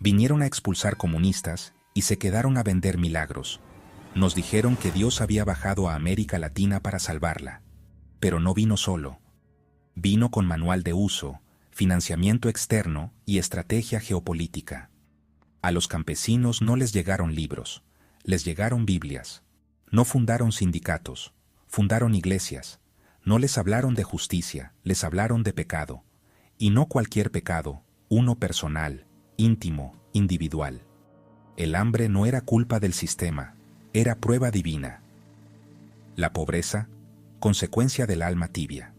Vinieron a expulsar comunistas y se quedaron a vender milagros. Nos dijeron que Dios había bajado a América Latina para salvarla. Pero no vino solo. Vino con manual de uso, financiamiento externo y estrategia geopolítica. A los campesinos no les llegaron libros, les llegaron Biblias. No fundaron sindicatos, fundaron iglesias. No les hablaron de justicia, les hablaron de pecado. Y no cualquier pecado, uno personal, íntimo, individual. El hambre no era culpa del sistema, era prueba divina. La pobreza, consecuencia del alma tibia.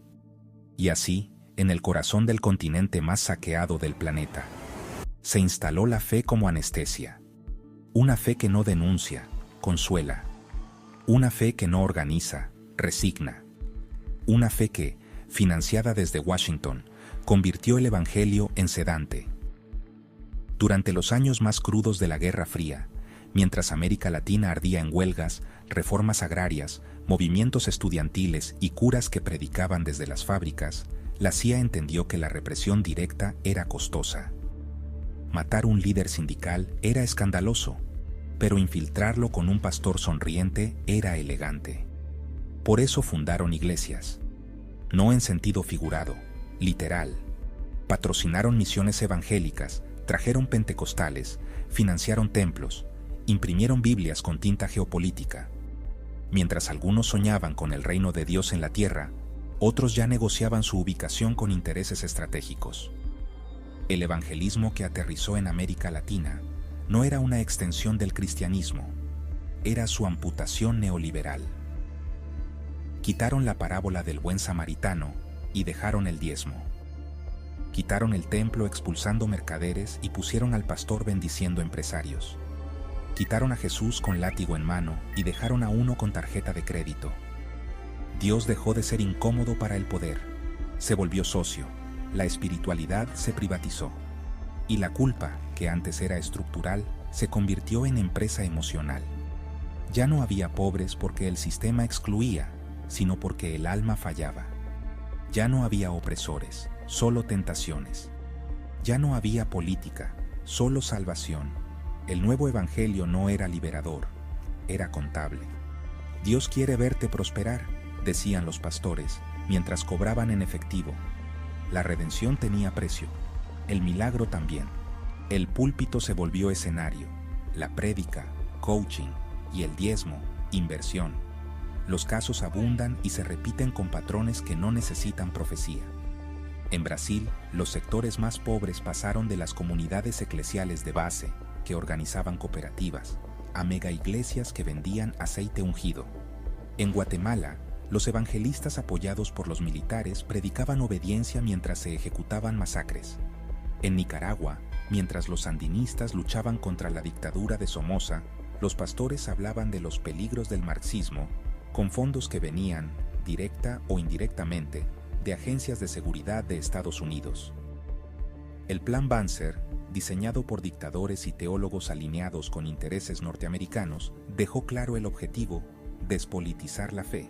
Y así, en el corazón del continente más saqueado del planeta, se instaló la fe como anestesia. Una fe que no denuncia, consuela. Una fe que no organiza, resigna. Una fe que, financiada desde Washington, convirtió el Evangelio en sedante. Durante los años más crudos de la Guerra Fría, mientras América Latina ardía en huelgas, reformas agrarias, movimientos estudiantiles y curas que predicaban desde las fábricas, la CIA entendió que la represión directa era costosa. Matar un líder sindical era escandaloso, pero infiltrarlo con un pastor sonriente era elegante. Por eso fundaron iglesias. No en sentido figurado, literal. Patrocinaron misiones evangélicas, trajeron pentecostales, financiaron templos, imprimieron Biblias con tinta geopolítica. Mientras algunos soñaban con el reino de Dios en la tierra, otros ya negociaban su ubicación con intereses estratégicos. El evangelismo que aterrizó en América Latina no era una extensión del cristianismo, era su amputación neoliberal. Quitaron la parábola del buen samaritano y dejaron el diezmo. Quitaron el templo expulsando mercaderes y pusieron al pastor bendiciendo empresarios. Quitaron a Jesús con látigo en mano y dejaron a uno con tarjeta de crédito. Dios dejó de ser incómodo para el poder, se volvió socio, la espiritualidad se privatizó. Y la culpa, que antes era estructural, se convirtió en empresa emocional. Ya no había pobres porque el sistema excluía, sino porque el alma fallaba. Ya no había opresores, solo tentaciones. Ya no había política, solo salvación. El nuevo evangelio no era liberador, era contable. Dios quiere verte prosperar, decían los pastores, mientras cobraban en efectivo. La redención tenía precio, el milagro también. El púlpito se volvió escenario, la prédica, coaching y el diezmo, inversión. Los casos abundan y se repiten con patrones que no necesitan profecía. En Brasil, los sectores más pobres pasaron de las comunidades eclesiales de base, que organizaban cooperativas, a megaiglesias que vendían aceite ungido. En Guatemala, los evangelistas apoyados por los militares predicaban obediencia mientras se ejecutaban masacres. En Nicaragua, mientras los sandinistas luchaban contra la dictadura de Somoza, los pastores hablaban de los peligros del marxismo, con fondos que venían, directa o indirectamente, de agencias de seguridad de Estados Unidos. El Plan Banzer, diseñado por dictadores y teólogos alineados con intereses norteamericanos, dejó claro el objetivo: despolitizar la fe,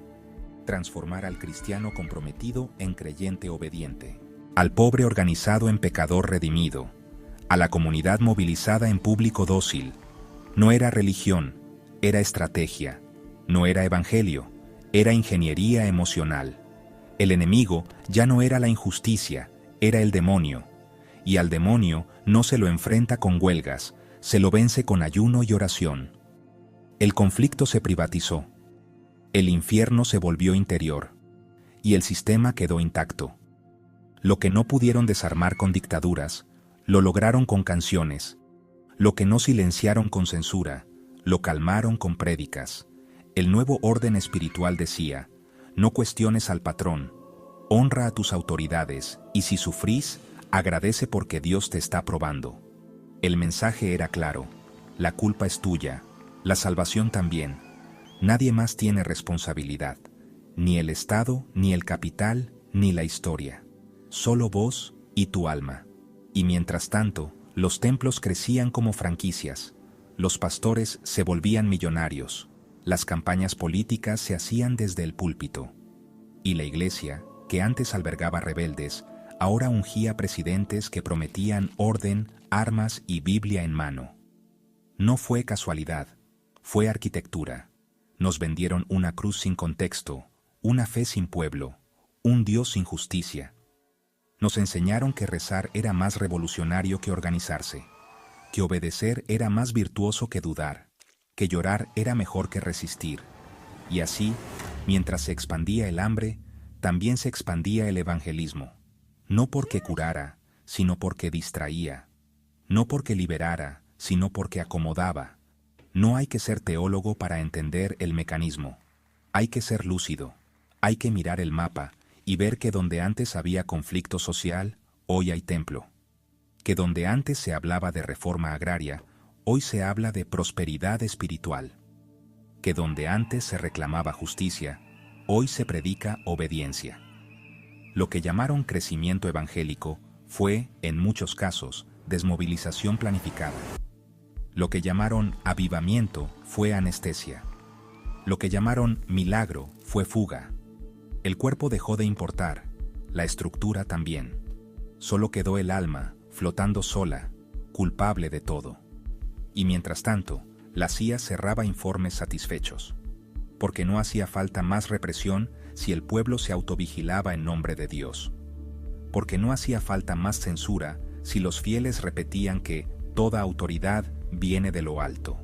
transformar al cristiano comprometido en creyente obediente, al pobre organizado en pecador redimido, a la comunidad movilizada en público dócil. No era religión, era estrategia, no era evangelio, era ingeniería emocional. El enemigo ya no era la injusticia, era el demonio. Y al demonio no se lo enfrenta con huelgas, se lo vence con ayuno y oración. El conflicto se privatizó. El infierno se volvió interior. Y el sistema quedó intacto. Lo que no pudieron desarmar con dictaduras, lo lograron con canciones. Lo que no silenciaron con censura, lo calmaron con prédicas. El nuevo orden espiritual decía: no cuestiones al patrón, honra a tus autoridades, y si sufrís, agradece porque Dios te está probando. El mensaje era claro: la culpa es tuya, la salvación también. Nadie más tiene responsabilidad, ni el Estado, ni el capital, ni la historia. Solo vos y tu alma. Y mientras tanto, los templos crecían como franquicias, los pastores se volvían millonarios, las campañas políticas se hacían desde el púlpito. Y la iglesia, que antes albergaba rebeldes, ahora ungía presidentes que prometían orden, armas y Biblia en mano. No fue casualidad, fue arquitectura. Nos vendieron una cruz sin contexto, una fe sin pueblo, un Dios sin justicia. Nos enseñaron que rezar era más revolucionario que organizarse, que obedecer era más virtuoso que dudar, que llorar era mejor que resistir. Y así, mientras se expandía el hambre, también se expandía el evangelismo. No porque curara, sino porque distraía. No porque liberara, sino porque acomodaba. No hay que ser teólogo para entender el mecanismo. Hay que ser lúcido. Hay que mirar el mapa y ver que donde antes había conflicto social, hoy hay templo. Que donde antes se hablaba de reforma agraria, hoy se habla de prosperidad espiritual. Que donde antes se reclamaba justicia, hoy se predica obediencia. Lo que llamaron crecimiento evangélico fue, en muchos casos, desmovilización planificada. Lo que llamaron avivamiento fue anestesia. Lo que llamaron milagro fue fuga. El cuerpo dejó de importar, la estructura también. Solo quedó el alma, flotando sola, culpable de todo. Y mientras tanto, la CIA cerraba informes satisfechos. Porque no hacía falta más represión si el pueblo se autovigilaba en nombre de Dios. Porque no hacía falta más censura si los fieles repetían que toda autoridad viene de lo alto.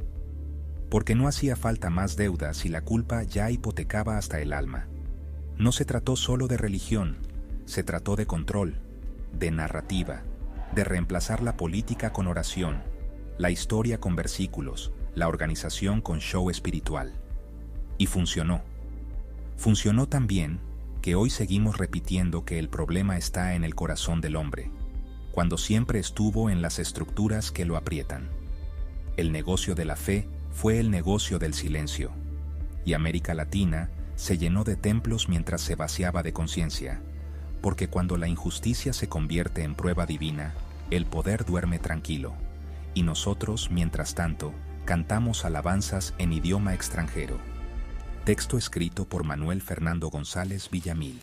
Porque no hacía falta más deuda si la culpa ya hipotecaba hasta el alma. No se trató solo de religión, se trató de control, de narrativa, de reemplazar la política con oración, la historia con versículos, la organización con show espiritual. Y funcionó. Funcionó tan bien que hoy seguimos repitiendo que el problema está en el corazón del hombre, cuando siempre estuvo en las estructuras que lo aprietan. El negocio de la fe fue el negocio del silencio, y América Latina se llenó de templos mientras se vaciaba de conciencia, porque cuando la injusticia se convierte en prueba divina, el poder duerme tranquilo, y nosotros, mientras tanto, cantamos alabanzas en idioma extranjero. Texto escrito por Manuel Fernando González Villamil.